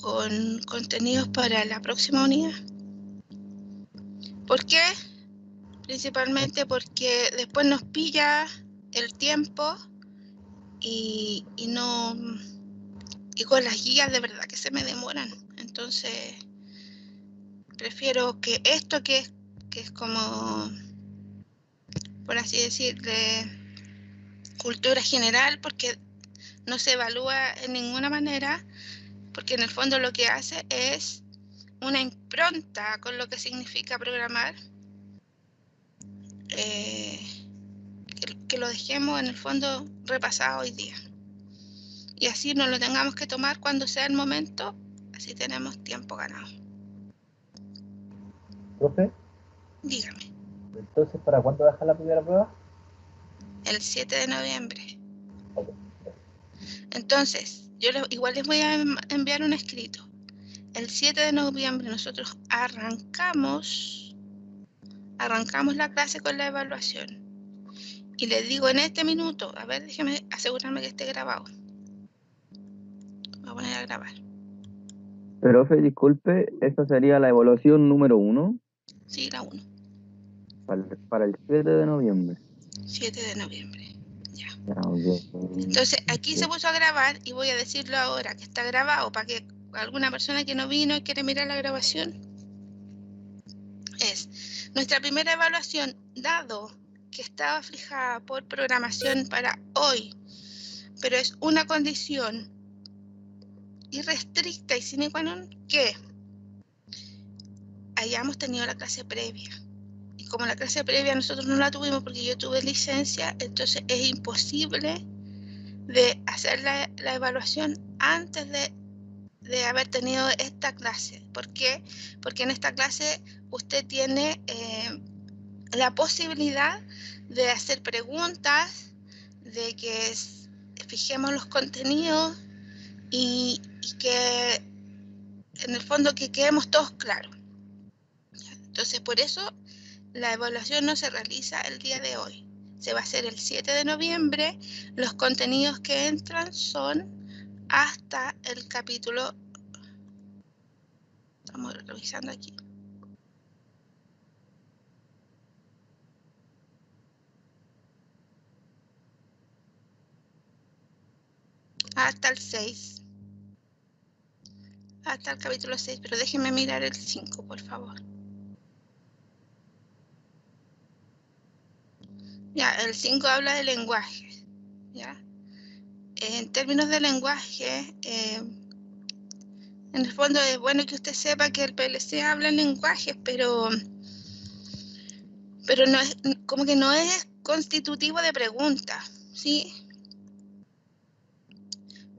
con contenidos para la próxima unidad. ¿Por qué? Principalmente porque después nos pilla el tiempo y con las guías de verdad que se me demoran. Entonces prefiero que esto que es como, por así decirle, cultura general, porque no se evalúa en ninguna manera, porque en el fondo lo que hace es una impronta con lo que significa programar, que lo dejemos en el fondo repasado hoy día. Y así no lo tengamos que tomar cuando sea el momento, así tenemos tiempo ganado. ¿Profe? Dígame. Entonces, ¿para cuándo dejar la primera prueba? El 7 de noviembre. Okay. Entonces, yo igual les voy a enviar un escrito. El 7 de noviembre nosotros arrancamos la clase con la evaluación. Y les digo en este minuto, a ver, déjeme asegurarme que esté grabado. Voy a poner a grabar. Profe, disculpe, ¿esta sería la evaluación número 1? Sí, la 1. Para el 7 de noviembre. 7 de noviembre, ya. Okay. Entonces, aquí se puso a grabar y voy a decirlo ahora, que está grabado, para que alguna persona que no vino y quiere mirar la grabación. Es nuestra primera evaluación, dado que estaba fijada por programación para hoy, pero es una condición irrestricta y sine qua non que hayamos tenido la clase previa. Y como la clase previa nosotros no la tuvimos porque yo tuve licencia, entonces es imposible de hacer la evaluación antes de haber tenido esta clase. ¿Por qué? Porque en esta clase usted tiene la posibilidad de hacer preguntas, de que fijemos los contenidos y que en el fondo que quedemos todos claros. Entonces, por eso la evaluación no se realiza el día de hoy. Se va a hacer el 7 de noviembre. Los contenidos que entran son hasta el capítulo... Estamos revisando aquí. Hasta el 6. Hasta el capítulo 6, pero déjenme mirar el 5, por favor. Ya, el 5 habla de lenguaje. ¿Ya? En términos de lenguaje, en el fondo es bueno que usted sepa que el PLC habla en lenguajes, pero no es, como que no es constitutivo de pregunta, ¿sí?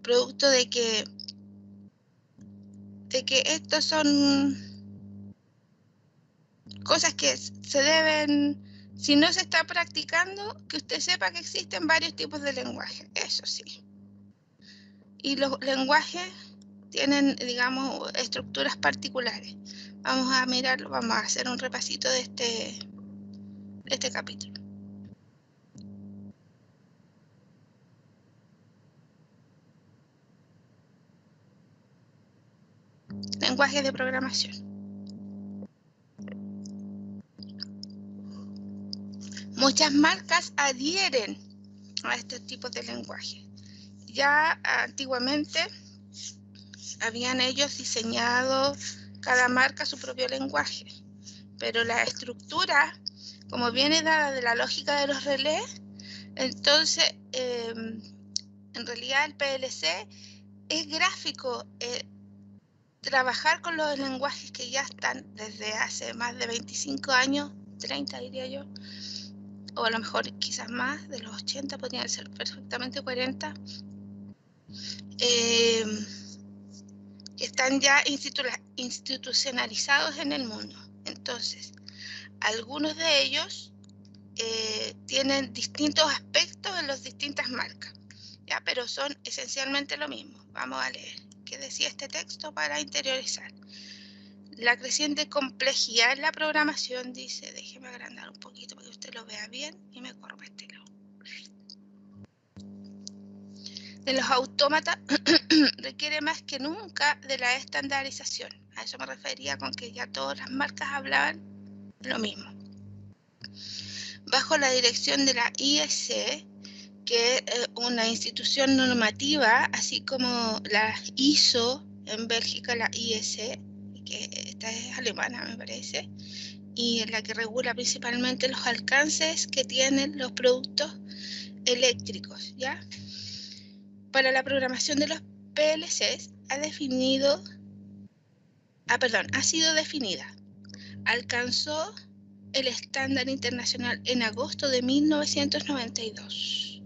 Producto de que estos son cosas que se deben, si no se está practicando, que usted sepa que existen varios tipos de lenguaje, eso sí. Y los lenguajes tienen, digamos, estructuras particulares. Vamos a mirarlo, vamos a hacer un repasito de este capítulo. Lenguaje de programación. Muchas marcas adhieren a estos tipos de lenguaje. Ya antiguamente habían ellos diseñado cada marca su propio lenguaje, pero la estructura, como viene dada de la lógica de los relés, entonces en realidad el PLC es gráfico. Trabajar con los lenguajes que ya están desde hace más de 25 años, 30 diría yo, o a lo mejor quizás más, de los 80 podrían ser perfectamente 40, están ya institucionalizados en el mundo. Entonces, algunos de ellos tienen distintos aspectos en las distintas marcas, ¿ya? Pero son esencialmente lo mismo. Vamos a leer qué decía este texto para interiorizar. La creciente complejidad en la programación, dice, déjeme agrandar un poquito para que usted lo vea bien y me corro este lado. de los autómatas requiere más que nunca de la estandarización. A eso me refería con que ya todas las marcas hablaban lo mismo. Bajo la dirección de la IEC, que es una institución normativa, así como la ISO en Bélgica, la IEC, que esta es alemana me parece, y en la que regula principalmente los alcances que tienen los productos eléctricos, ¿ya? Para la programación de los PLCs ha sido definida. Alcanzó el estándar internacional en agosto de 1992.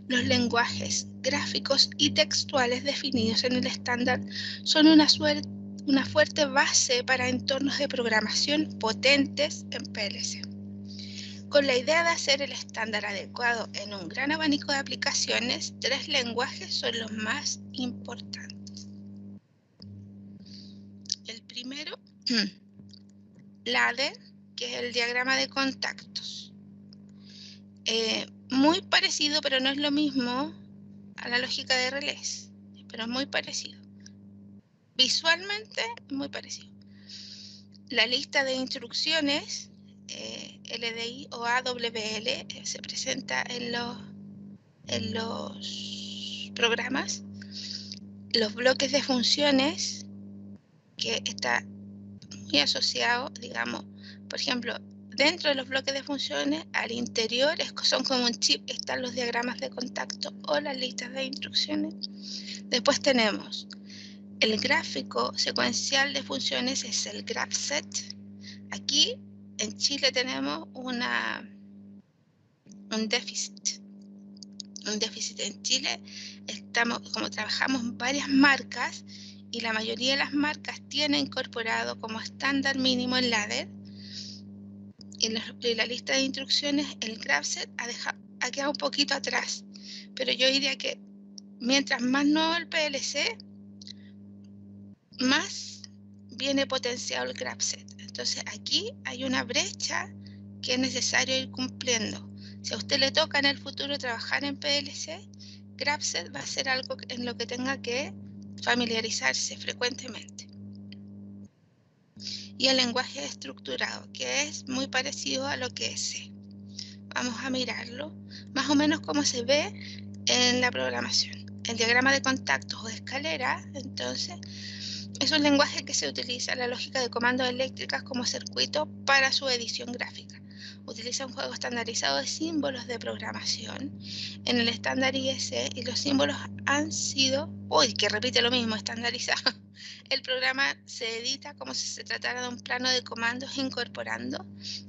Los lenguajes gráficos y textuales definidos en el estándar son una fuerte base para entornos de programación potentes en PLC. Con la idea de hacer el estándar adecuado en un gran abanico de aplicaciones, 3 lenguajes son los más importantes. El primero, ladder, que es el diagrama de contactos. Muy parecido, pero no es lo mismo a la lógica de relés, pero es muy parecido. Visualmente, muy parecido. La lista de instrucciones, LDI o AWL, se presenta en los programas. Los bloques de funciones, que está muy asociado, digamos, por ejemplo, dentro de los bloques de funciones, al interior son como un chip, están los diagramas de contacto o las listas de instrucciones. Después tenemos el gráfico secuencial de funciones, es el GraphSet. Aquí en Chile tenemos un déficit. Un déficit en Chile, como trabajamos varias marcas y la mayoría de las marcas tiene incorporado como estándar mínimo el ladder. En la lista de instrucciones, el GraphSet ha quedado un poquito atrás, pero yo diría que mientras más nuevo el PLC, más viene potenciado el GraphSet. Entonces aquí hay una brecha que es necesario ir cumpliendo. Si a usted le toca en el futuro trabajar en PLC, GraphSet va a ser algo en lo que tenga que familiarizarse frecuentemente. Y el lenguaje estructurado, que es muy parecido a lo que es C. Vamos a mirarlo, más o menos como se ve en la programación. El diagrama de contactos o de escalera, entonces, es un lenguaje que se utiliza en la lógica de comandos eléctricas como circuito para su edición gráfica. Utiliza un juego estandarizado de símbolos de programación en el estándar IEC y los símbolos han sido, que repite lo mismo, estandarizado. El programa se edita como si se tratara de un plano de comandos incorporando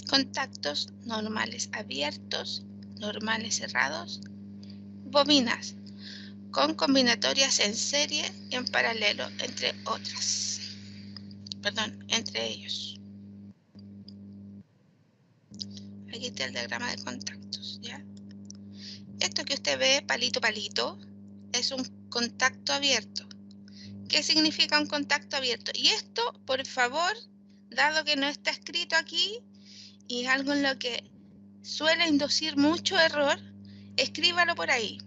contactos normales abiertos, normales cerrados, bobinas, con combinatorias en serie y en paralelo, entre ellos. Aquí está el diagrama de contactos, ¿ya? Esto que usted ve, palito, palito, es un contacto abierto. ¿Qué significa un contacto abierto? Y esto, por favor, dado que no está escrito aquí, y es algo en lo que suele inducir mucho error, escríbalo por ahí.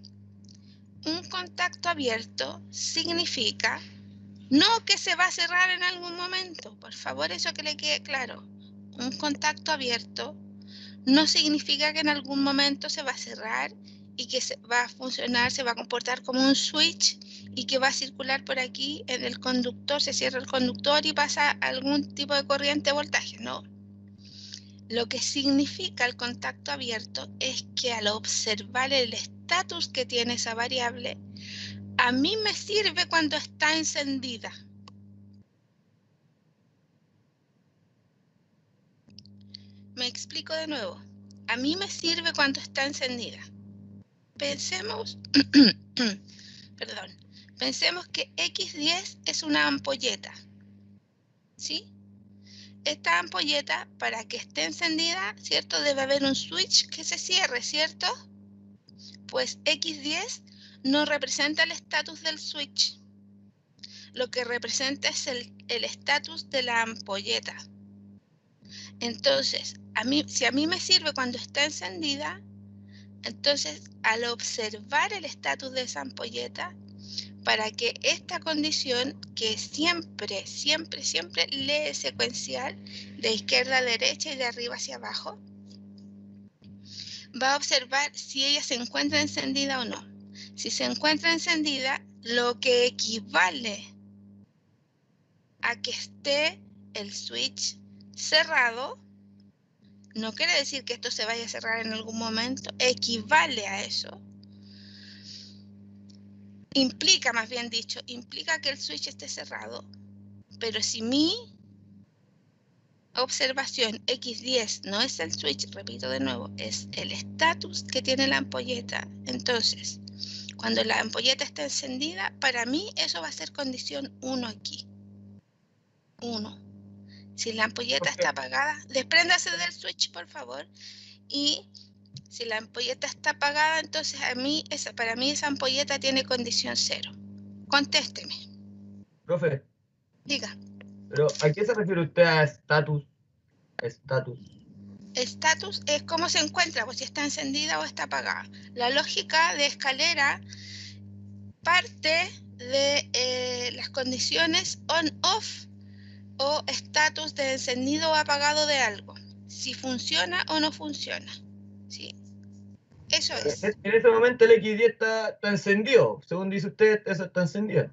Un contacto abierto significa no que se va a cerrar en algún momento, por favor, eso que le quede claro. Un contacto abierto no significa que en algún momento se va a cerrar y que va a funcionar, se va a comportar como un switch y que va a circular por aquí en el conductor, se cierra el conductor y pasa algún tipo de corriente de voltaje. No. Lo que significa el contacto abierto es que al observar el estatus que tiene esa variable, a mí me sirve cuando está encendida. Me explico de nuevo. A mí me sirve cuando está encendida. Pensemos, pensemos que X10 es una ampolleta, ¿sí? Esta ampolleta, para que esté encendida, ¿cierto? Debe haber un switch que se cierre, ¿cierto? Pues X10 no representa el estatus del switch. Lo que representa es el estatus de la ampolleta. Entonces, si a mí me sirve cuando está encendida, Entonces, al observar el estatus de esa ampolleta, para que esta condición, que siempre lee secuencial de izquierda a derecha y de arriba hacia abajo, va a observar si ella se encuentra encendida o no. Si se encuentra encendida, lo que equivale a que esté el switch cerrado, no quiere decir que esto se vaya a cerrar en algún momento, equivale a eso. Implica, más bien dicho, implica que el switch esté cerrado, pero si mi observación X10 no es el switch, repito de nuevo, es el estatus que tiene la ampolleta, entonces, cuando la ampolleta está encendida, para mí eso va a ser condición 1 aquí. 1. Si la ampolleta está apagada, despréndase del switch, por favor, y si la ampolleta está apagada, entonces para mí esa ampolleta tiene condición 0. Contésteme. Profe, Diga. ¿pero a qué se refiere usted a estatus? Estatus. Estatus es cómo se encuentra, pues si está encendida o está apagada. La lógica de escalera parte de las condiciones on-off o estatus de encendido o apagado de algo. Si funciona o no funciona. ¿Sí? Eso es. En ese momento el X10 está encendido. Según dice usted, eso está encendido.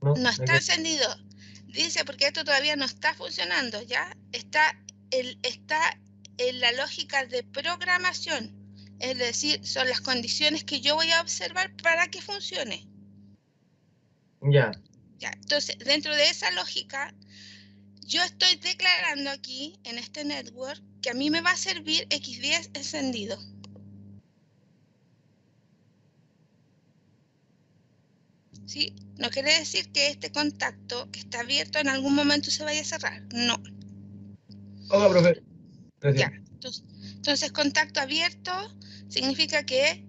No está encendido. Dice porque esto todavía no está funcionando, ¿ya? Está en la lógica de programación. Es decir, son las condiciones que yo voy a observar para que funcione. Ya. Ya. Entonces, dentro de esa lógica, yo estoy declarando aquí, en este network, que a mí me va a servir X10 encendido. ¿Sí? No quiere decir que este contacto que está abierto en algún momento se vaya a cerrar. No. Hola, profe. Gracias. Ya. Entonces, contacto abierto significa que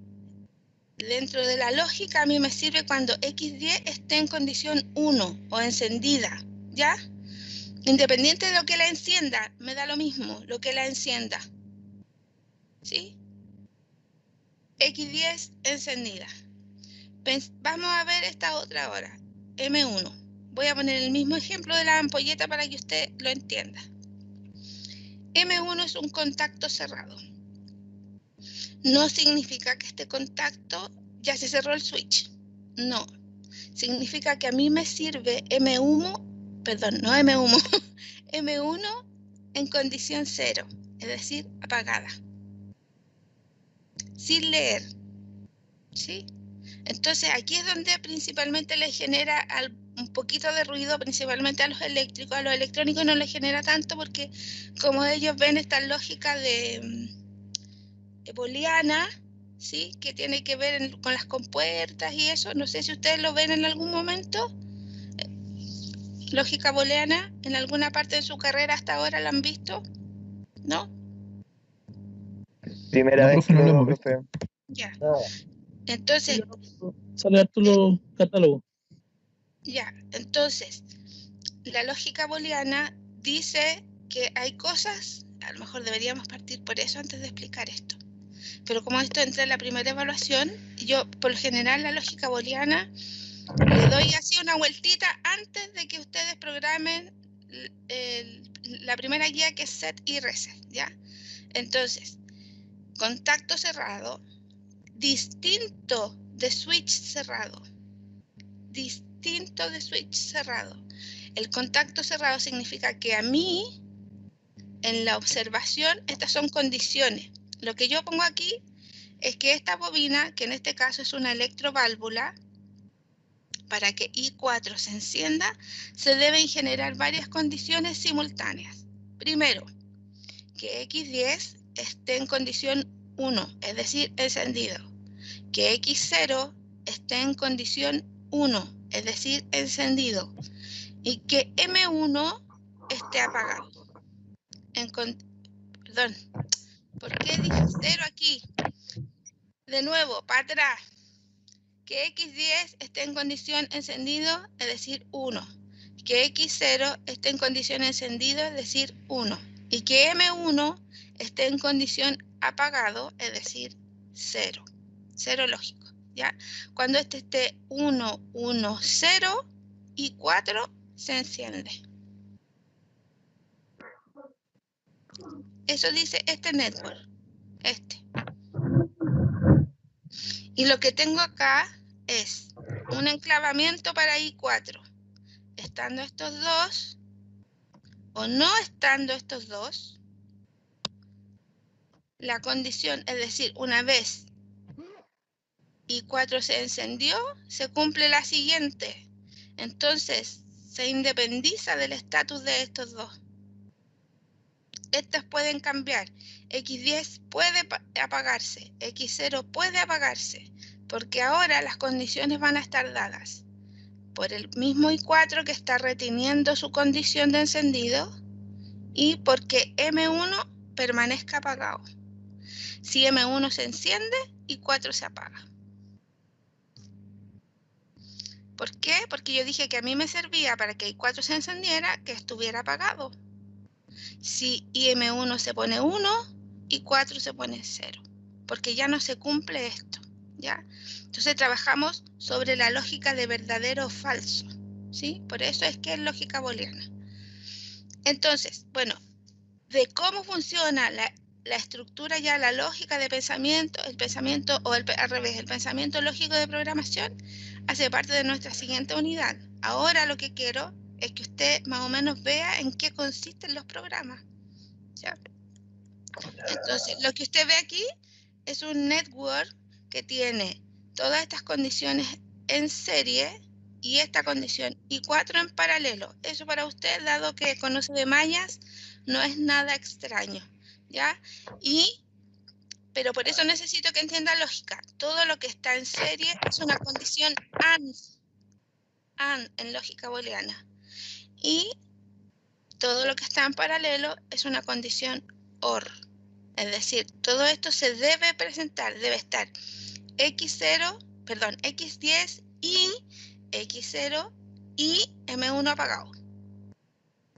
dentro de la lógica a mí me sirve cuando X10 esté en condición 1 o encendida, ¿ya? Independiente de lo que la encienda, me da lo mismo lo que la encienda. ¿Sí? X10 encendida. Vamos a ver esta otra ahora. M1. Voy a poner el mismo ejemplo de la ampolleta para que usted lo entienda. M1 es un contacto cerrado. No significa que este contacto ya se cerró el switch. No. Significa que a mí me sirve M1, perdón, no M1, M1 en condición 0, es decir, apagada. Sin leer. ¿Sí? Entonces aquí es donde principalmente le genera un poquito de ruido, principalmente a los eléctricos. A los electrónicos no les genera tanto porque como ellos ven esta lógica de booleana, ¿sí? Que tiene que ver con las compuertas y eso. No sé si ustedes lo ven en algún momento. Lógica booleana, en alguna parte de su carrera hasta ahora la han visto, ¿no? Primera No, vez profe, que no lo lo veo, hemos visto. profe. Ya. No, Entonces, Sale harto los catálogos. ya. Entonces, la lógica booleana dice que hay cosas, a lo mejor deberíamos partir por eso antes de explicar esto. Pero como esto entra en la primera evaluación, yo por lo general la lógica booleana le doy así una vueltita antes de que ustedes programen la primera guía que es set y reset, ¿ya? Entonces, contacto cerrado, distinto de switch cerrado. Distinto de switch cerrado. El contacto cerrado significa que a mí, en la observación, estas son condiciones. Lo que yo pongo aquí es que esta bobina, que en este caso es una electroválvula, para que I4 se encienda, se deben generar varias condiciones simultáneas. Primero, que X10 esté en condición 1, es decir, encendido. Que X0 esté en condición 1, es decir, encendido. Y que M1 esté apagado. Perdón, ¿por qué dije 0 aquí? De nuevo, para atrás. Que X10 esté en condición encendido, es decir, 1. Que X0 esté en condición encendido, es decir, 1. Y que M1 esté en condición apagado, es decir, 0. 0 lógico, ¿ya? Cuando este esté 1, 1, 0 y 4 se enciende. Eso dice este network, este. Y lo que tengo acá es un enclavamiento para I4. Estando estos dos, o no estando estos dos, la condición, es decir, una vez I4 se encendió, se cumple la siguiente. Entonces, se independiza del estatus de estos dos. Estas pueden cambiar. X10 puede apagarse, X0 puede apagarse, porque ahora las condiciones van a estar dadas por el mismo I4 que está reteniendo su condición de encendido y porque M1 permanezca apagado. Si M1 se enciende, I4 se apaga. ¿Por qué? Porque yo dije que a mí me servía para que I4 se encendiera que estuviera apagado. Si IM1 se pone 1, I4 se pone 0, porque ya no se cumple esto, ¿ya? Entonces trabajamos sobre la lógica de verdadero o falso, ¿sí? Por eso es que es lógica booleana. Entonces, bueno, de cómo funciona la estructura ya, la lógica de pensamiento, el pensamiento, o al revés, el pensamiento lógico de programación, hace parte de nuestra siguiente unidad. Ahora lo que quiero es que usted más o menos vea en qué consisten los programas, ¿ya? Entonces, lo que usted ve aquí es un network que tiene todas estas condiciones en serie y esta condición y 4 en paralelo. Eso para usted, dado que conoce de mallas, no es nada extraño, ¿ya? Pero por eso necesito que entienda lógica. Todo lo que está en serie es una condición AND en lógica booleana. Y todo lo que está en paralelo es una condición OR. Es decir, todo esto se debe presentar, debe estar X10 y X0 y M1 apagado.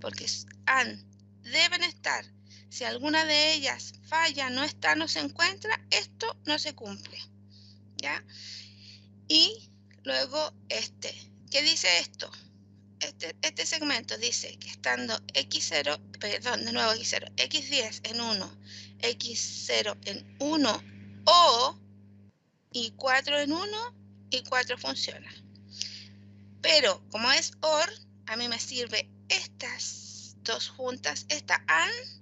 Porque AND deben estar. Si alguna de ellas falla, no está, no se encuentra, esto no se cumple, ¿ya? Y luego ¿qué dice esto? Este segmento dice que estando X0, perdón, de nuevo X0, X10 en 1, X0 en 1 o Y4 en 1, Y4 funciona. Pero como es OR, a mí me sirve estas dos juntas, esta AND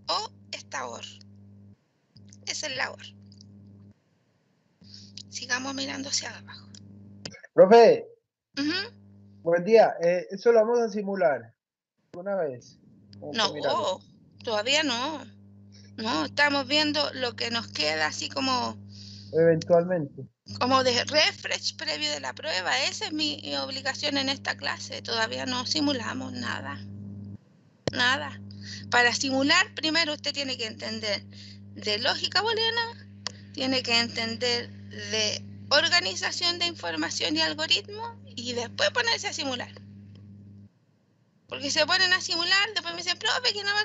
o esta OR. Esa es la OR. Sigamos mirando hacia abajo. Profe, Uh-huh. buen día. Eso lo vamos a simular una vez. No, todavía no. No, estamos viendo lo que nos queda así como Eventualmente. de refresh previo de la prueba. Esa es mi obligación en esta clase. Todavía no simulamos nada. Nada. Para simular, primero usted tiene que entender de lógica booleana, tiene que entender de organización de información y algoritmo y después ponerse a simular. Porque se ponen a simular, después me dicen, profe, que no me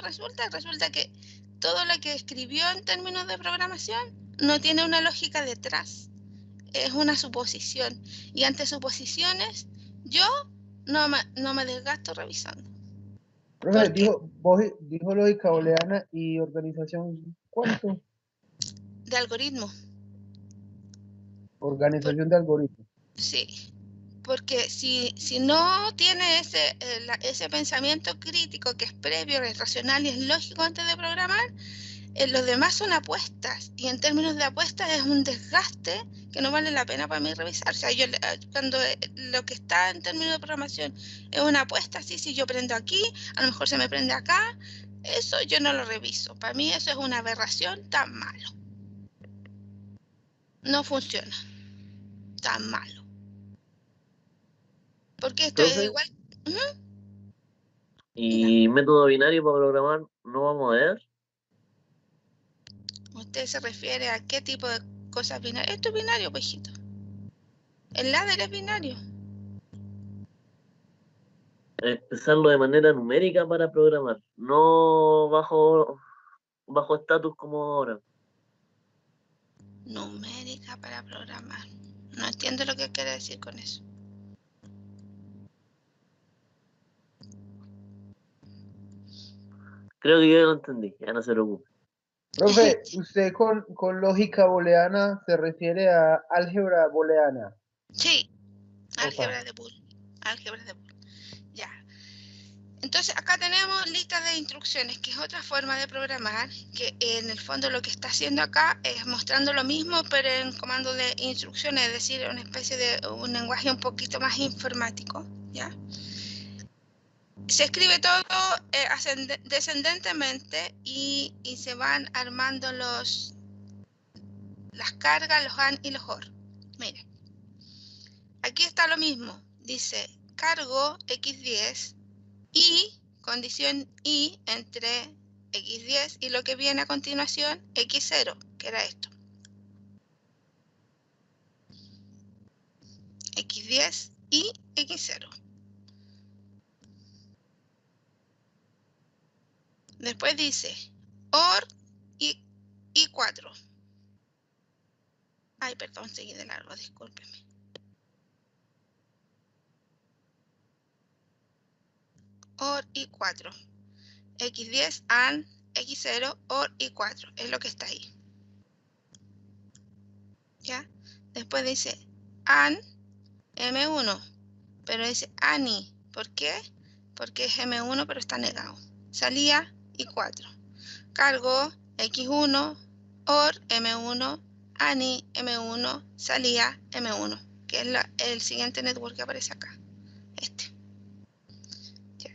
resulta. Resulta que todo lo que escribió en términos de programación no tiene una lógica detrás. Es una suposición. Y ante suposiciones, yo no me desgasto revisando. Profe, dijo lógica booleana y organización, ¿cuánto? De algoritmo. Organización de algoritmos. Sí. Porque si no tiene ese pensamiento crítico que es previo, es racional y es lógico antes de programar, los demás son apuestas. Y en términos de apuestas es un desgaste que no vale la pena para mí revisar. O sea, cuando lo que está en términos de programación es una apuesta, sí, si yo prendo aquí, a lo mejor se me prende acá, eso yo no lo reviso. Para mí eso es una aberración tan malo. No funciona. Tan malo. Porque esto es igual. ¿Y método binario para programar no vamos a ver? ¿Usted se refiere a qué tipo de cosas binarias? Esto es binario, pejito. El ladder es binario. Expresarlo de manera numérica para programar, no bajo estatus como ahora. numérica para programar. No entiendo lo que quiere decir con eso. Creo que yo lo entendí, ya no se preocupe. Profe, usted con lógica booleana se refiere a álgebra booleana. Sí, Opa. álgebra de Boole. Álgebra de Boole. Ya. Entonces acá tenemos lista de instrucciones, que es otra forma de programar, que en el fondo lo que está haciendo acá es mostrando lo mismo, pero en comando de instrucciones, es decir, una especie de un lenguaje un poquito más informático, ¿ya? Se escribe todo descendentemente y se van armando las cargas, los AND y los OR. Miren, aquí está lo mismo, dice cargo x10 y condición y entre x10 y lo que viene a continuación x0, que era esto. x10 y x0. Después dice OR y 4. Ay, perdón, seguí de largo, discúlpeme. OR y 4. x10 AND x0 OR y 4. Es lo que está ahí. ¿Ya? Después dice AND M1. Pero dice ANI. ¿Por qué? Porque es M1 pero está negado. Salía y 4. Cargo X1 OR M1 ANI M1 salía M1, que es el siguiente network que aparece acá. Este. Ya.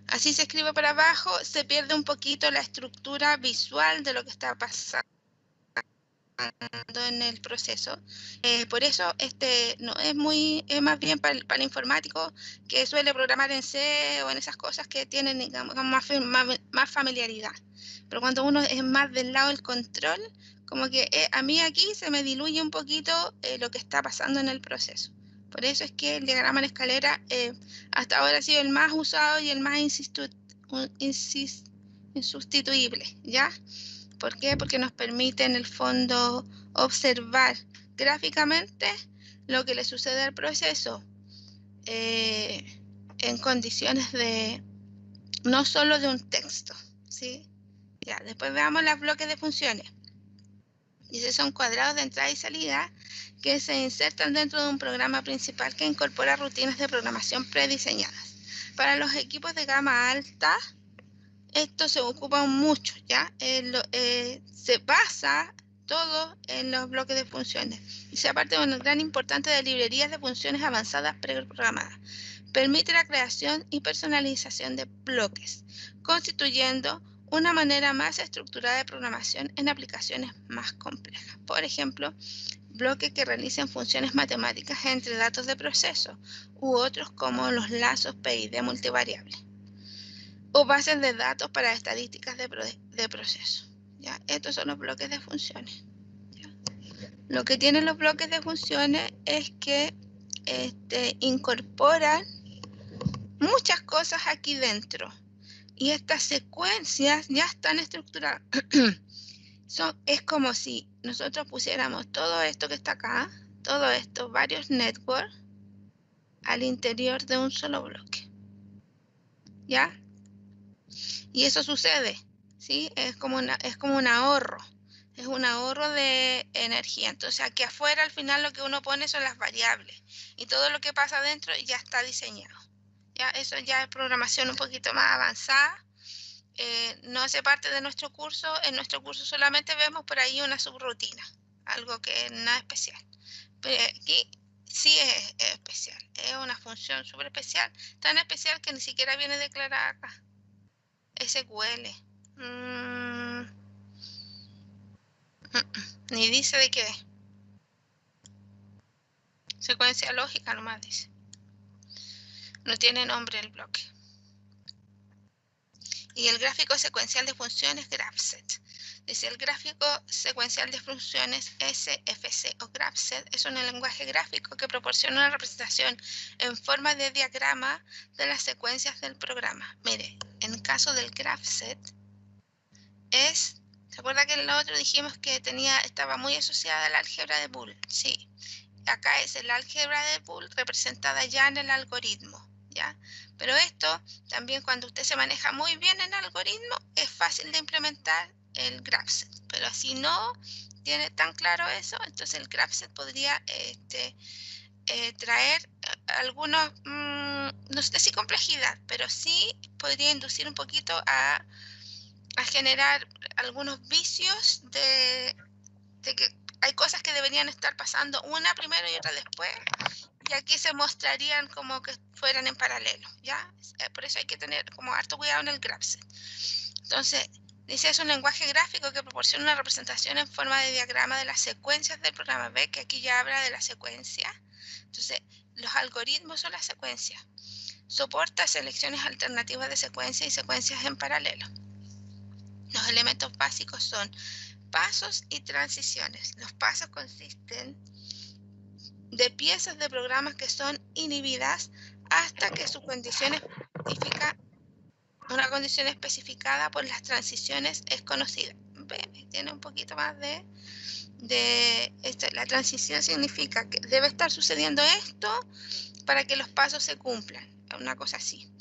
Así se escribe para abajo, se pierde un poquito la estructura visual de lo que está pasando en el proceso. Por eso no es muy, es más bien para el informático que suele programar en C o en esas cosas que tienen, digamos, más familiaridad. Pero cuando uno es más del lado del control, como que a mí aquí se me diluye un poquito lo que está pasando en el proceso. Por eso es que el diagrama en escalera hasta ahora ha sido el más usado y el más insustituible, ¿ya? ¿Por qué? Porque nos permite en el fondo observar gráficamente lo que le sucede al proceso en condiciones de no solo de un texto, ¿sí? Ya, después veamos los bloques de funciones. Dice, son cuadrados de entrada y salida que se insertan dentro de un programa principal que incorpora rutinas de programación prediseñadas. Para los equipos de gama alta, esto se ocupa mucho, ¿ya? Se basa todo en los bloques de funciones y se parte de una gran importancia de librerías de funciones avanzadas preprogramadas. Permite la creación y personalización de bloques, constituyendo una manera más estructurada de programación en aplicaciones más complejas. Por ejemplo, bloques que realicen funciones matemáticas entre datos de proceso u otros como los lazos PID multivariables o bases de datos para estadísticas de proceso. ¿Ya? Estos son los bloques de funciones. ¿Ya? Lo que tienen los bloques de funciones es que incorporan muchas cosas aquí dentro y estas secuencias ya están estructuradas. Es como si nosotros pusiéramos todo esto que está acá, todo esto, varios networks al interior de un solo bloque. ¿Ya? Y eso sucede, ¿sí? Es como un ahorro. Es un ahorro de energía. Entonces aquí afuera al final lo que uno pone son las variables. Y todo lo que pasa adentro ya está diseñado. ¿Ya? Eso ya es programación un poquito más avanzada. No hace parte de nuestro curso. En nuestro curso solamente vemos por ahí una subrutina. Algo que es nada especial. Pero aquí sí es especial. Es una función súper especial. Tan especial que ni siquiera viene declarada acá. SQL. Ni dice de qué es. Secuencia lógica nomás dice. No tiene nombre el bloque. Y el gráfico secuencial de funciones GraphSet. Dice, el gráfico secuencial de funciones SFC o GraphSet es un lenguaje gráfico que proporciona una representación en forma de diagrama de las secuencias del programa. Mire, en caso del GraphSet es ¿Se acuerda que en lo otro dijimos que estaba muy asociada a la álgebra de Boole? Sí. Acá es el álgebra de Boole representada ya en el algoritmo, ¿ya? Pero esto también cuando usted se maneja muy bien en algoritmo es fácil de implementar el GraphSet, pero si no tiene tan claro eso, entonces el GraphSet podría traer algunos, no sé si complejidad, pero sí podría inducir un poquito a generar algunos vicios de que hay cosas que deberían estar pasando una primero y otra después, y aquí se mostrarían como que fueran en paralelo, ¿ya? Por eso hay que tener como harto cuidado en el GraphSet. Entonces, dice, es un lenguaje gráfico que proporciona una representación en forma de diagrama de las secuencias del programa. Ve que aquí ya habla de la secuencia. Entonces, los algoritmos son las secuencias. Soporta selecciones alternativas de secuencias y secuencias en paralelo. Los elementos básicos son pasos y transiciones. Los pasos consisten de piezas de programas que son inhibidas hasta que su condición específica, una condición especificada por las transiciones es conocida. Tiene un poquito más de esto. La transición significa que debe estar sucediendo esto para que los pasos se cumplan, una cosa así.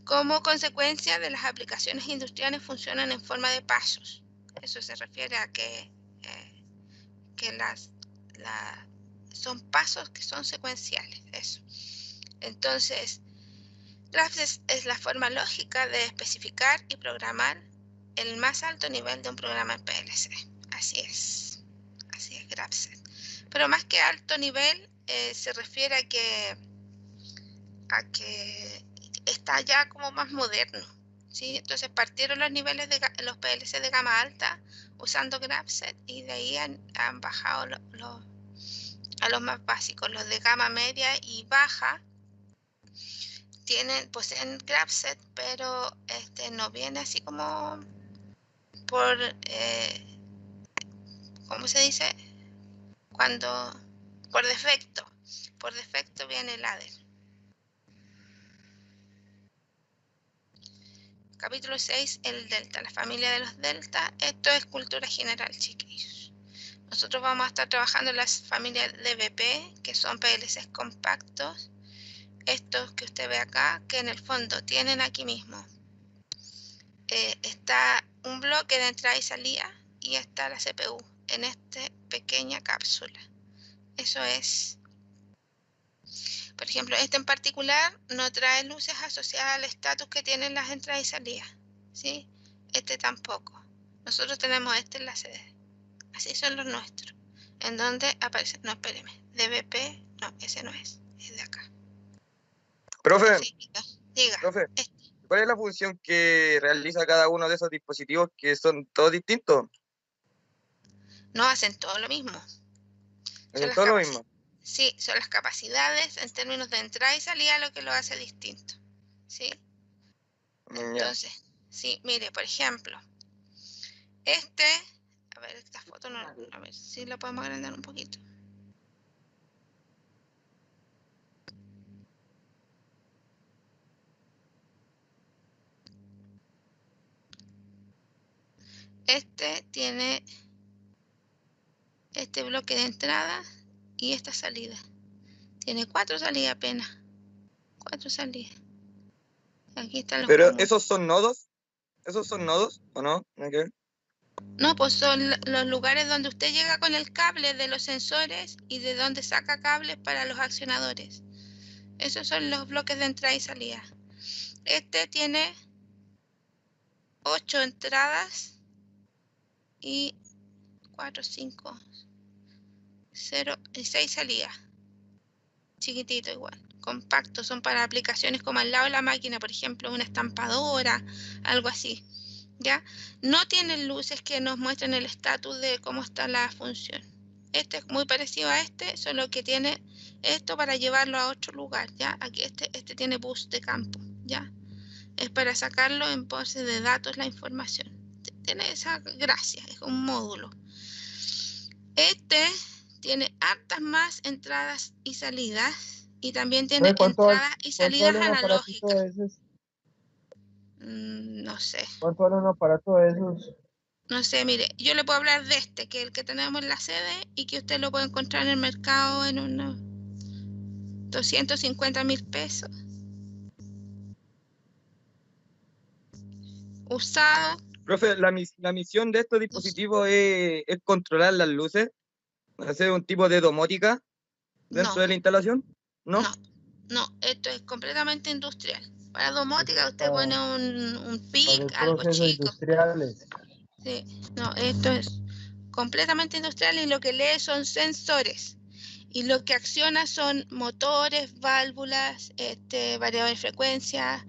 Como consecuencia de las aplicaciones industriales funcionan en forma de pasos. Eso se refiere a que son pasos que son secuenciales. Eso. Entonces, GraphSet es la forma lógica de especificar y programar el más alto nivel de un programa en PLC. Así es GraphSet. Pero más que alto nivel, se refiere a que está ya como más moderno, ¿sí? Entonces partieron los niveles de los PLC de gama alta usando GraphSet y de ahí han bajado a los más básicos. Los de gama media y baja poseen GraphSet, pero no viene así como por, ¿cómo se dice? Por defecto. Por defecto viene el ladder. Capítulo 6, el delta, la familia de los delta. Esto es cultura general, chiquillos. Nosotros vamos a estar trabajando en las familias DBP, que son PLCs compactos. Estos que usted ve acá, que en el fondo tienen aquí mismo. Está un bloque de entrada y salida y está la CPU en esta pequeña cápsula. Eso es. Por ejemplo, este en particular no trae luces asociadas al estatus que tienen las entradas y salidas, ¿sí? Este tampoco. Nosotros tenemos este en la sede. Así son los nuestros. En donde aparece, no, espéreme, DBP, no, ese no es de acá. Profe, Sí, diga. profe, ¿cuál es la función que realiza cada uno de esos dispositivos que son todos distintos? No hacen todo lo mismo. ¿Es todo lo mismo? Sí, son las capacidades en términos de entrada y salida lo que lo hace distinto. ¿Sí? Entonces, sí, mire, por ejemplo, a ver, esta foto no, a ver si la podemos agrandar un poquito. Tiene este bloque de entrada y esta salida. Tiene 4 salidas apenas. 4 salidas. Aquí están los. ¿Pero esos son nodos? ¿Esos son nodos o no? No, pues son los lugares donde usted llega con el cable de los sensores y de donde saca cables para los accionadores. Esos son los bloques de entrada y salida. Este tiene 8 entradas y 4, 5, 0 y 6 salidas. Chiquitito igual. Compacto. Son para aplicaciones como al lado de la máquina, por ejemplo, una estampadora, algo así. ¿Ya? No tienen luces que nos muestren el estatus de cómo está la función. Este es muy parecido a este, solo que tiene esto para llevarlo a otro lugar, ¿ya? Aquí este tiene bus de campo, ¿ya? Es para sacarlo en base de datos la información. Tiene esa gracia, es un módulo. Este tiene hartas más entradas y salidas y también tiene entradas y salidas analógicas. No No sé. ¿Cuánto vale un aparato de esos? No sé, mire, yo le puedo hablar de este, que es el que tenemos en la sede y que usted lo puede encontrar en el mercado en unos 250.000 pesos. Usado. Profe, la misión de estos dispositivos es controlar las luces, hacer un tipo de domótica dentro No, de la instalación, ¿no? no, esto es completamente industrial. Para domótica usted pone un Para PIC, los algo procesos chico. industriales. Sí, no, esto es completamente industrial y lo que lee son sensores. Y lo que acciona son motores, válvulas, variador de frecuencia,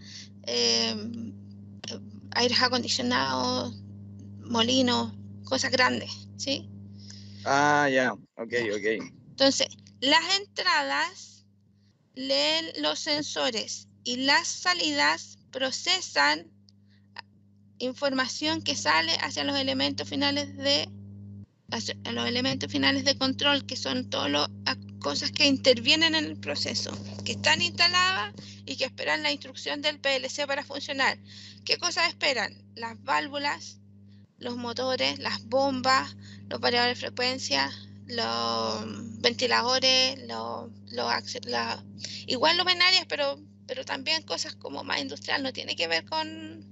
aires acondicionados, molinos, cosas grandes, ¿sí? Ah, ya, ok. Entonces, las entradas leen los sensores y las salidas procesan información que sale hacia los elementos finales de control, que son todas las cosas que intervienen en el proceso, que están instaladas y que esperan la instrucción del PLC para funcionar. ¿Qué cosas esperan? Las válvulas, los motores, las bombas, los variadores de frecuencia, los ventiladores, igual luminarias, pero también cosas como más industrial, no tiene que ver con,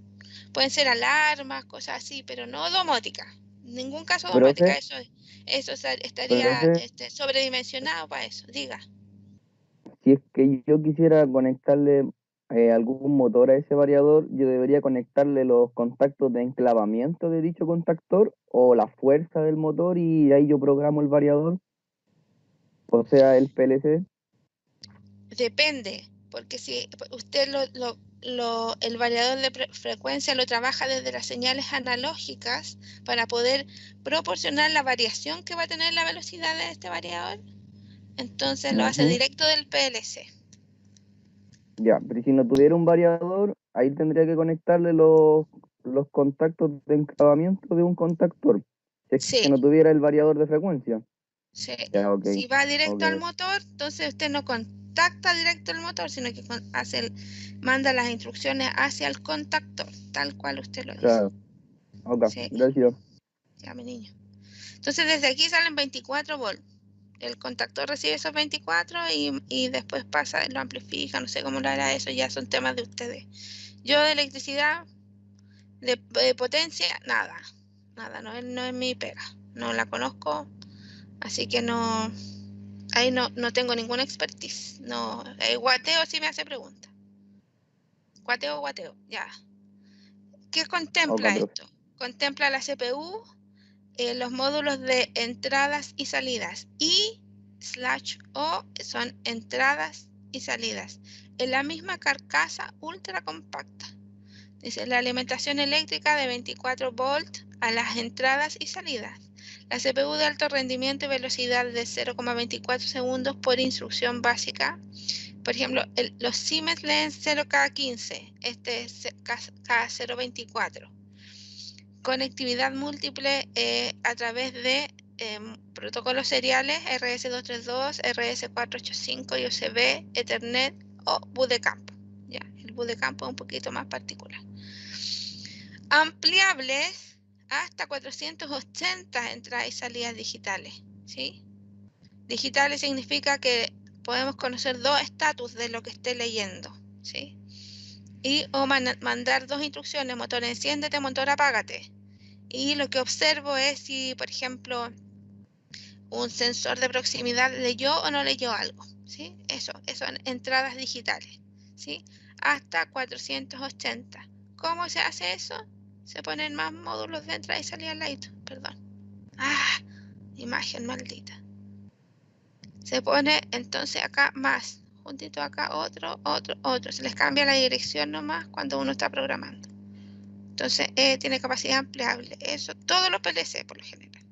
pueden ser alarmas, cosas así, pero no domótica. En ningún caso domótica, Profe, eso estaría profe, sobredimensionado para eso. Diga. si es que yo quisiera conectarle algún motor a ese variador, yo debería conectarle los contactos de enclavamiento de dicho contactor o la fuerza del motor y ahí yo programo el variador, o sea, el PLC. Depende, porque si usted el variador de frecuencia lo trabaja desde las señales analógicas para poder proporcionar la variación que va a tener la velocidad de este variador, entonces lo hace Ujú. directo del PLC. Ya, pero si no tuviera un variador, ahí tendría que conectarle los contactos de enclavamiento de un contactor. Si es que Sí, no tuviera el variador de frecuencia. sí. Ya, ok, Si va directo al ok. motor, entonces usted no contacta directo el motor, sino que manda las instrucciones hacia el contactor, tal cual usted lo dice. Claro. Ok, Sí, gracias. ya, mi niño. Entonces desde aquí salen 24 volts. El contactor recibe esos 24 y después pasa, lo amplifica, no sé cómo lo hará eso, ya son temas de ustedes. Yo de electricidad, de potencia, nada, no es mi pega, no la conozco, así que no, ahí no tengo ninguna expertise. No, guateo sí me hace preguntas. Guateo, ya. ¿Qué Ok, contempla profe. esto? Contempla la CPU, los módulos de entradas y salidas /O son entradas y salidas en la misma carcasa ultra compacta. Dice la alimentación eléctrica de 24 volts a las entradas y salidas. La CPU de alto rendimiento y velocidad de 0,24 segundos por instrucción básica. Por ejemplo, los Siemens leen 0K15, este es K024. Conectividad múltiple a través de protocolos seriales RS232, RS485 y USB, Ethernet o boot de campo. Ya, el boot de campo es un poquito más particular. Ampliables hasta 480 entradas y salidas digitales, ¿sí? Digitales significa que podemos conocer dos estatus de lo que esté leyendo, ¿sí? O mandar dos instrucciones, motor enciéndete, motor apágate. Y lo que observo es si, por ejemplo, un sensor de proximidad leyó o no leyó algo, ¿sí? Eso son entradas digitales, ¿sí? Hasta 480. ¿Cómo se hace eso? Se ponen más módulos de entrada y salida al ladito, perdón. Ah, imagen maldita. Se pone entonces acá más, juntito acá otro. Se les cambia la dirección nomás cuando uno está programando. Entonces tiene capacidad ampliable. Eso, todos los PLC por lo general.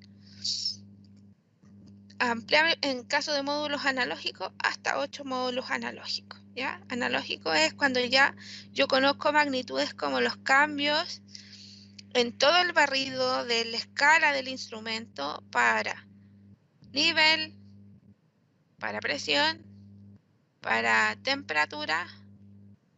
Ampliable en caso de módulos analógicos hasta 8 módulos analógicos. ¿Ya? Analógico es cuando ya yo conozco magnitudes como los cambios en todo el barrido de la escala del instrumento para nivel, para presión, para temperatura,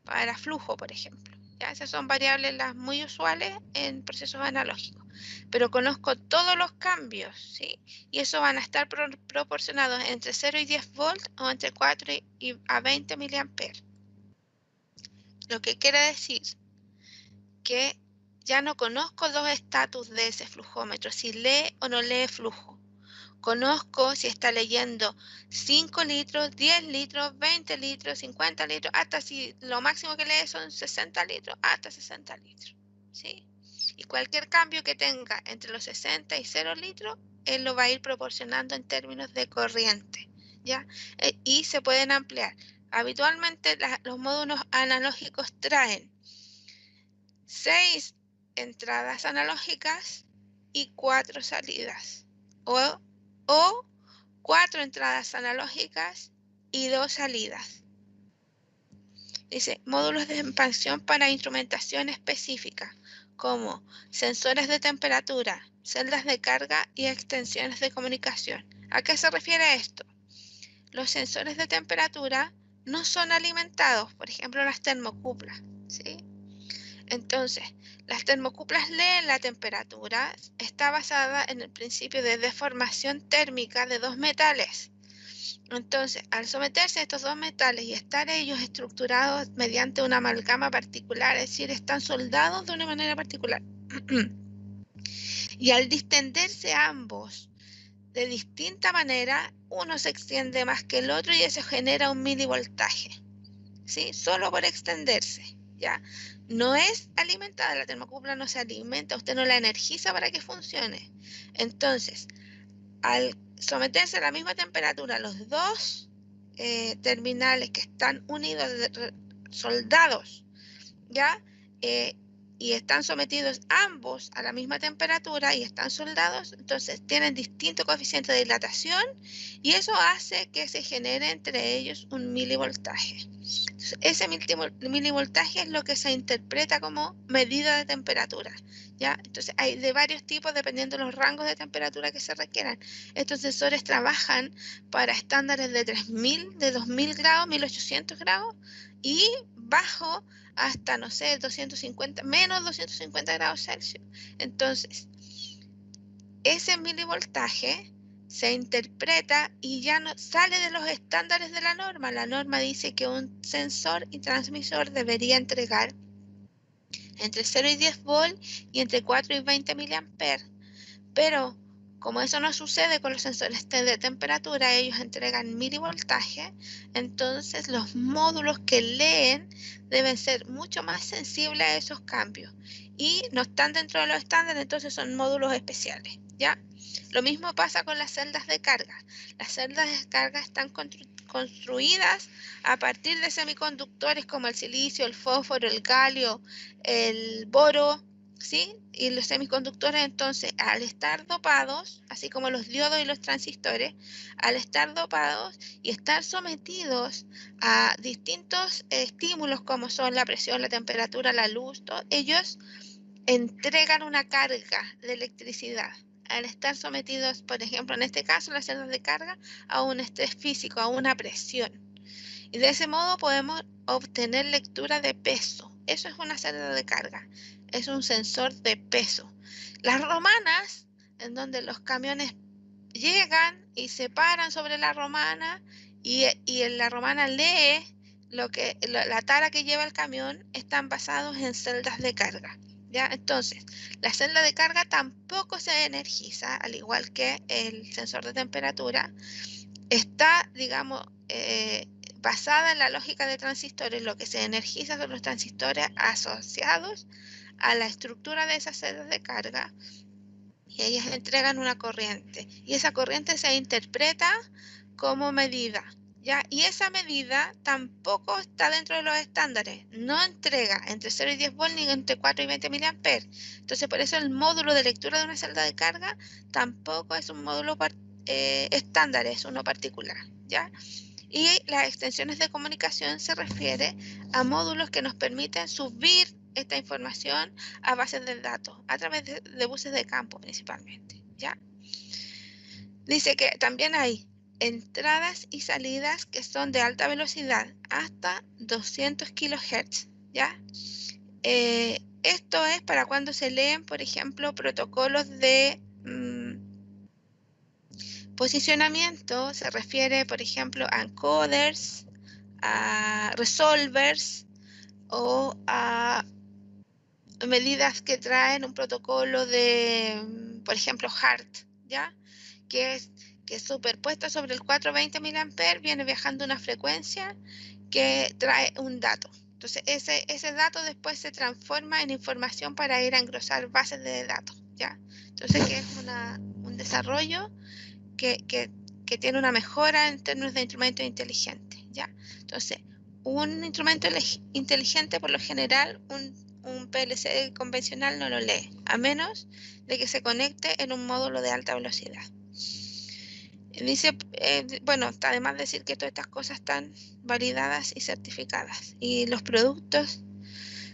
para flujo, por ejemplo. ¿Ya? Esas son variables las muy usuales en procesos analógicos. pero conozco todos los cambios, ¿sí? Y eso van a estar proporcionados entre 0 y 10 volts o entre 4 y a 20 miliamperes. Lo que quiere decir que ya no conozco dos estatus de ese flujómetro, si lee o no lee flujo. Conozco si está leyendo 5 litros, 10 litros, 20 litros, 50 litros, hasta si lo máximo que lee son 60 litros, hasta 60 litros, ¿sí? Y cualquier cambio que tenga entre los 60 y 0 litros, él lo va a ir proporcionando en términos de corriente, ¿ya? Y se pueden ampliar. Habitualmente los módulos analógicos traen 6 entradas analógicas y 4 salidas, o 4 entradas analógicas y 2 salidas. Dice, módulos de expansión para instrumentación específica, como sensores de temperatura, celdas de carga y extensiones de comunicación. ¿A qué se refiere esto? Los sensores de temperatura no son alimentados, por ejemplo, las termocuplas, ¿sí? Entonces, las termocuplas leen la temperatura, está basada en el principio de deformación térmica de dos metales. Entonces, al someterse a estos dos metales y estar ellos estructurados mediante una amalgama particular, es decir, están soldados de una manera particular, y al distenderse ambos de distinta manera, uno se extiende más que el otro y eso genera un milivoltaje, ¿sí? Solo por extenderse, ¿ya? No es alimentada, la termocupla no se alimenta, usted no la energiza para que funcione. Entonces, al someterse a la misma temperatura, los dos terminales que están unidos, soldados, ¿ya? Y están sometidos ambos a la misma temperatura y están soldados, entonces tienen distinto coeficiente de dilatación y eso hace que se genere entre ellos un milivoltaje. Entonces, ese milivoltaje es lo que se interpreta como medida de temperatura, ¿ya? Entonces hay de varios tipos dependiendo de los rangos de temperatura que se requieran. Estos sensores trabajan para estándares de 3000, de 2000 grados, 1800 grados y bajo hasta, no sé, 250, menos 250 grados Celsius. Entonces, ese milivoltaje se interpreta y ya no sale de los estándares de la norma. La norma dice que un sensor y transmisor debería entregar entre 0 y 10 volts y entre 4 y 20 miliamperes. Pero como eso no sucede con los sensores de temperatura, ellos entregan milivoltaje, entonces los módulos que leen deben ser mucho más sensibles a esos cambios y no están dentro de los estándares, entonces son módulos especiales, ¿ya? Lo mismo pasa con las celdas de carga. Las celdas de carga están construidas a partir de semiconductores como el silicio, el fósforo, el galio, el boro, ¿sí? Y los semiconductores, entonces, al estar dopados, así como los diodos y los transistores, al estar dopados y estar sometidos a distintos estímulos como son la presión, la temperatura, la luz, ellos entregan una carga de electricidad. Al estar sometidos, por ejemplo, en este caso, las celdas de carga, a un estrés físico, a una presión. Y de ese modo podemos obtener lectura de peso. Eso es una celda de carga. Es un sensor de peso. Las romanas, en donde los camiones llegan y se paran sobre la romana y la romana lee la tara que lleva el camión, están basados en celdas de carga, ¿ya? Entonces, la celda de carga tampoco se energiza, al igual que el sensor de temperatura. Está, digamos, basada en la lógica de transistores. Lo que se energiza son los transistores asociados a la estructura de esas celdas de carga y ellas entregan una corriente y esa corriente se interpreta como medida, ¿ya? Y esa medida tampoco está dentro de los estándares, no entrega entre 0 y 10 volts ni entre 4 y 20 miliamperes. Entonces, por eso el módulo de lectura de una celda de carga tampoco es un módulo estándar, es uno particular, ¿ya? Y las extensiones de comunicación se refiere a módulos que nos permiten subir esta información a bases de datos, a través de buses de campo principalmente, ¿ya? Dice que también hay entradas y salidas que son de alta velocidad, hasta 200 kHz, ¿ya? esto es para cuando se leen, por ejemplo, protocolos de posicionamiento. Se refiere, por ejemplo, a encoders, a resolvers o a medidas que traen un protocolo de, por ejemplo, HART, ¿ya? Que es superpuesto sobre el 420 mA viene viajando una frecuencia que trae un dato. Entonces, ese dato después se transforma en información para ir a engrosar bases de datos, ¿ya? Entonces, que es un desarrollo que tiene una mejora en términos de instrumentos inteligentes, ¿ya? Entonces, un instrumento inteligente, por lo general, un PLC convencional no lo lee, a menos de que se conecte en un módulo de alta velocidad. Dice, bueno, está de más decir que todas estas cosas están validadas y certificadas. Y los productos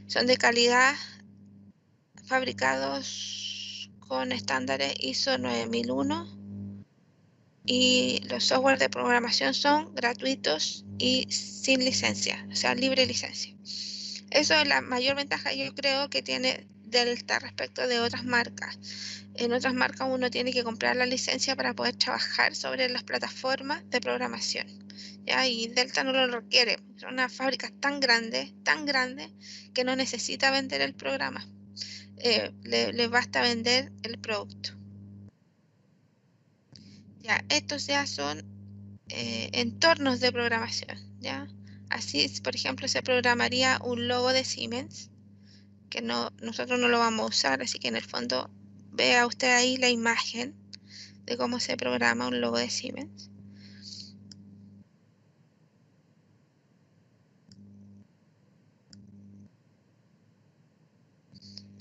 son de calidad, fabricados con estándares ISO 9001. Y los software de programación son gratuitos y sin licencia, o sea, libre licencia. Eso es la mayor ventaja, yo creo, que tiene Delta respecto de otras marcas. En otras marcas uno tiene que comprar la licencia para poder trabajar sobre las plataformas de programación, ¿ya? Y Delta no lo requiere. Son unas fábricas tan grandes, que no necesita vender el programa. Le basta vender el producto. Ya, estos ya son entornos de programación, ¿ya? Así, por ejemplo, se programaría un logo de Siemens, que nosotros no lo vamos a usar, así que en el fondo vea usted ahí la imagen de cómo se programa un logo de Siemens.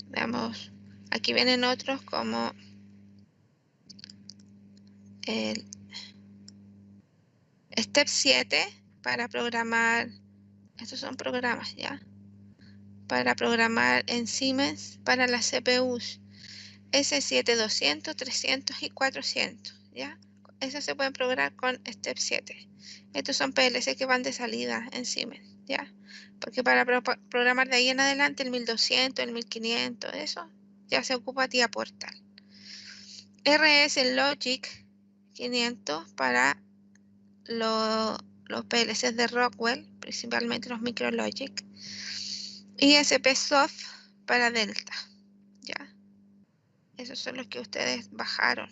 Veamos, aquí vienen otros como el Step 7 para programar, estos son programas, ¿ya? Para programar en Siemens para las CPUs S7200, 300 y 400, ¿ya? Esas se pueden programar con Step 7. Estos son PLC que van de salida en Siemens, ¿ya? Porque para programar de ahí en adelante el 1200, el 1500, eso ya se ocupa TIA Portal. RS Logic 500 para los PLCs de Rockwell, principalmente los MicroLogic. Y SP Soft para Delta, ¿ya? Esos son los que ustedes bajaron.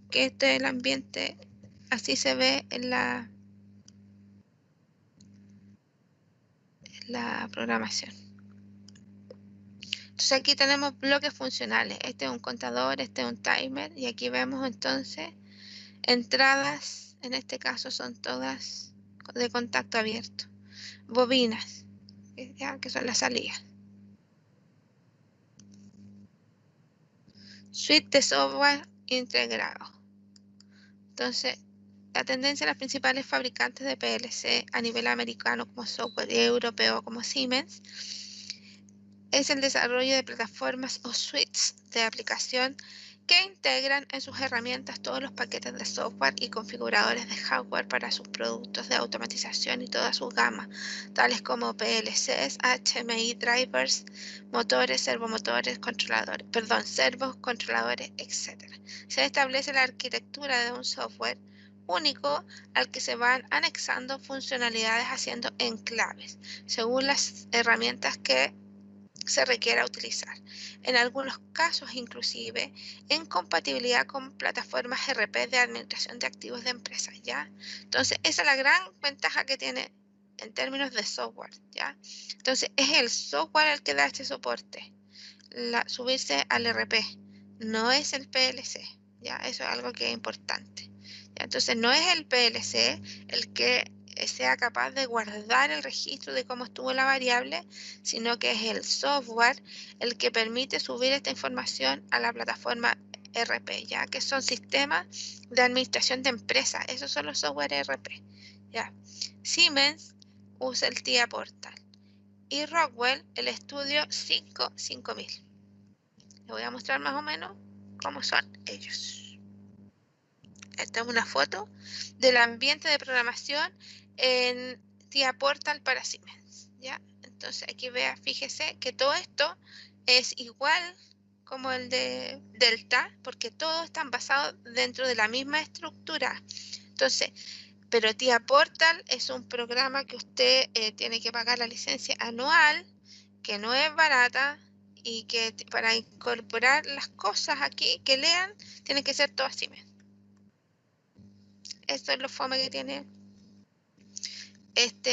Que este es el ambiente, así se ve en la programación. Entonces aquí tenemos bloques funcionales. Este es un contador, este es un timer, y aquí vemos entonces entradas, en este caso son todas de contacto abierto. Bobinas, ¿ya? Que son las salidas. Suite de software integrado. Entonces, la tendencia de las principales fabricantes de PLC a nivel americano como software y europeo como Siemens es el desarrollo de plataformas o suites de aplicación que integran en sus herramientas todos los paquetes de software y configuradores de hardware para sus productos de automatización y toda su gama, tales como PLCs, HMI drivers, motores, servomotores, servos, controladores, etc. Se establece la arquitectura de un software único al que se van anexando funcionalidades haciendo enclaves, según las herramientas que se requiera utilizar. En algunos casos, inclusive, en compatibilidad con plataformas RP de administración de activos de empresas, ¿ya? Entonces, esa es la gran ventaja que tiene en términos de software, ¿ya? Entonces, es el software el que da este soporte, subirse al RP, no es el PLC, ¿ya? Eso es algo que es importante, ¿ya? Entonces, no es el PLC el que sea capaz de guardar el registro de cómo estuvo la variable, sino que es el software el que permite subir esta información a la plataforma RP, ya que son sistemas de administración de empresas. Esos son los software RP, ya. Siemens usa el TIA Portal y Rockwell el Studio 5000. Les voy a mostrar más o menos cómo son ellos. Esta es una foto del ambiente de programación en TIA Portal para Siemens. ¿ya? Entonces aquí vea, fíjese que todo esto es igual como el de Delta, porque todos están basados dentro de la misma estructura. Entonces, pero TIA Portal es un programa que usted tiene que pagar la licencia anual, que no es barata, y que para incorporar las cosas aquí que lean, tiene que ser todo Siemens. Esto es lo fome que tiene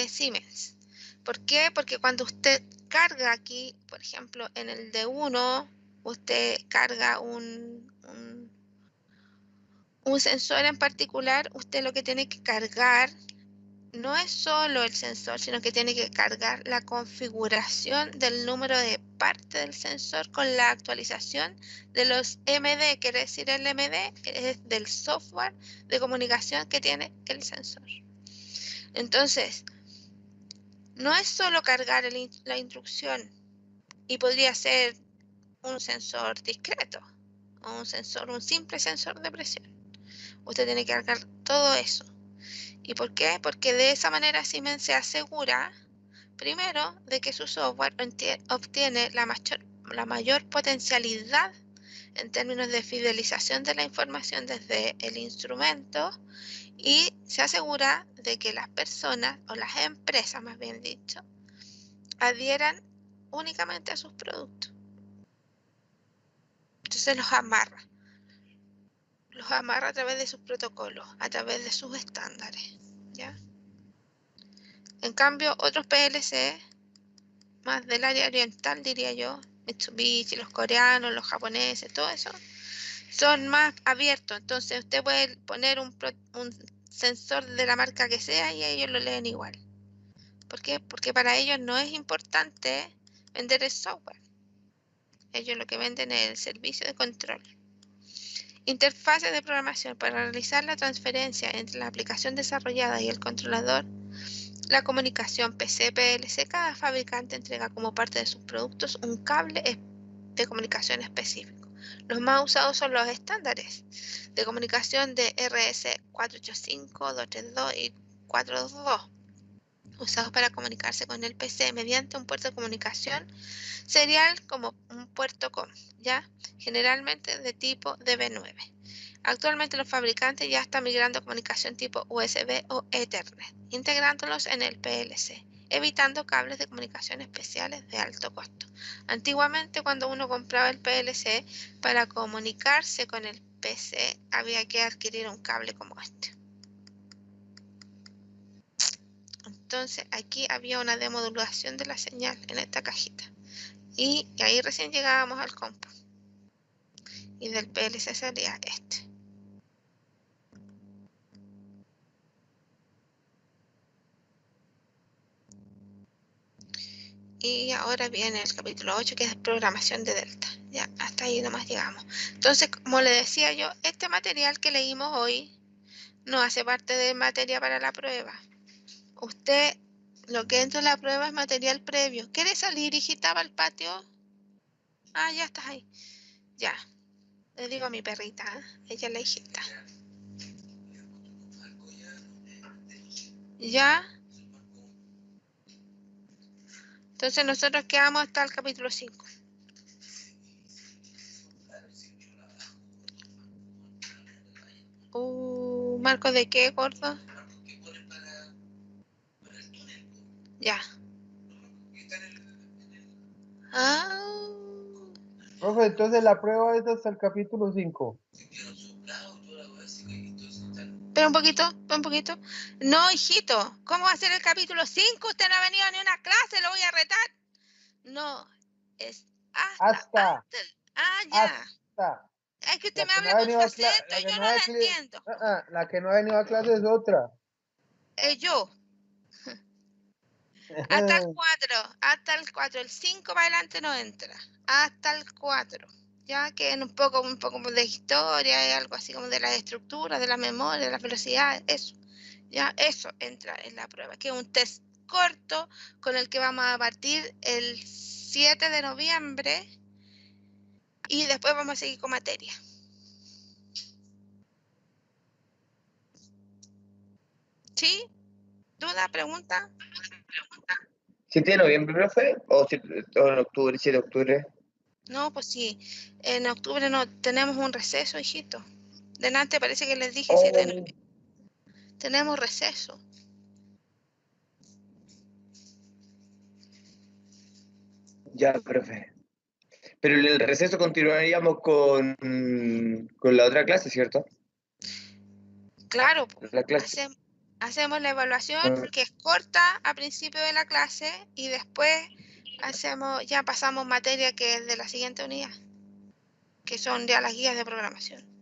Siemens. ¿Por qué? Porque cuando usted carga aquí, por ejemplo, en el D1, usted carga un sensor en particular, usted lo que tiene que cargar no es solo el sensor, sino que tiene que cargar la configuración del número de parte del sensor con la actualización de los MD, quiere decir el MD es del software de comunicación que tiene el sensor. Entonces, no es solo cargar la instrucción y podría ser un sensor discreto o un simple sensor de presión. Usted tiene que cargar todo eso. ¿Y por qué? Porque de esa manera Siemens se asegura, primero, de que su software obtiene la mayor potencialidad en términos de fidelización de la información desde el instrumento, y se asegura de que las personas, o las empresas más bien dicho, adhieran únicamente a sus productos. Entonces los amarra a través de sus protocolos, a través de sus estándares, ¿ya? En cambio, otros PLC, más del área oriental, diría yo, Mitsubishi, los coreanos, los japoneses, todo eso, son más abiertos. Entonces usted puede poner un sensor de la marca que sea y ellos lo leen igual. ¿Por qué? Porque para ellos no es importante vender el software. Ellos lo que venden es el servicio de control. Interfaces de programación. Para realizar la transferencia entre la aplicación desarrollada y el controlador, la comunicación PC-PLC, cada fabricante entrega como parte de sus productos un cable de comunicación específico. Los más usados son los estándares de comunicación de RS485, 232 y 422, usados para comunicarse con el PC mediante un puerto de comunicación serial como un puerto COM, ¿ya? Generalmente de tipo DB9. Actualmente los fabricantes ya están migrando a comunicación tipo USB o Ethernet, integrándolos en el PLC, evitando cables de comunicación especiales de alto costo. Antiguamente, cuando uno compraba el PLC, para comunicarse con el PC había que adquirir un cable como este. Entonces aquí había una demodulación de la señal en esta cajita. Y ahí recién llegábamos al compu. Y del PLC sería este. Y ahora viene el capítulo 8, que es programación de Delta. Ya, hasta ahí nomás llegamos. Entonces, como le decía yo, este material que leímos hoy no hace parte de materia para la prueba. Usted, lo que entra en la prueba es material previo. ¿Quiere salir, hijita, al patio? Ah, ya estás ahí. Ya. Le digo a mi perrita, ella es la hijita. ¿Ya? Entonces nosotros quedamos hasta el capítulo 5. ¿Marco de qué, gordo? Ya. Ah. Profe, entonces la prueba es hasta el capítulo 5. Espera un poquito. No, hijito, ¿cómo va a ser el capítulo 5? Usted no ha venido ni a una clase, lo voy a retar. No, es hasta. Ya. Hasta. Es que usted La me que no habla ha con venido su a clase, acento y yo no la entiendo. la que no ha venido a clase es otra. Yo. Hasta el 4, el 5 para adelante no entra. Hasta el 4. Ya que en un poco de historia y algo así como de las estructuras, de la memoria, de las velocidades, eso. Ya, eso entra en la prueba, que es un test corto con el que vamos a partir el 7 de noviembre y después vamos a seguir con materia. ¿Sí? ¿Duda? ¿Pregunta? ¿7 de noviembre, profe? ¿O en octubre, 7 de octubre? No, pues sí, en octubre no tenemos un receso, hijito. Delante parece que les dije 7 de noviembre. Tenemos receso. Ya, profe. Pero en el receso continuaríamos con la otra clase, ¿cierto? Claro, La clase. hacemos la evaluación Ah. que es corta a principio de la clase y después ya pasamos materia que es de la siguiente unidad, que son ya las guías de programación.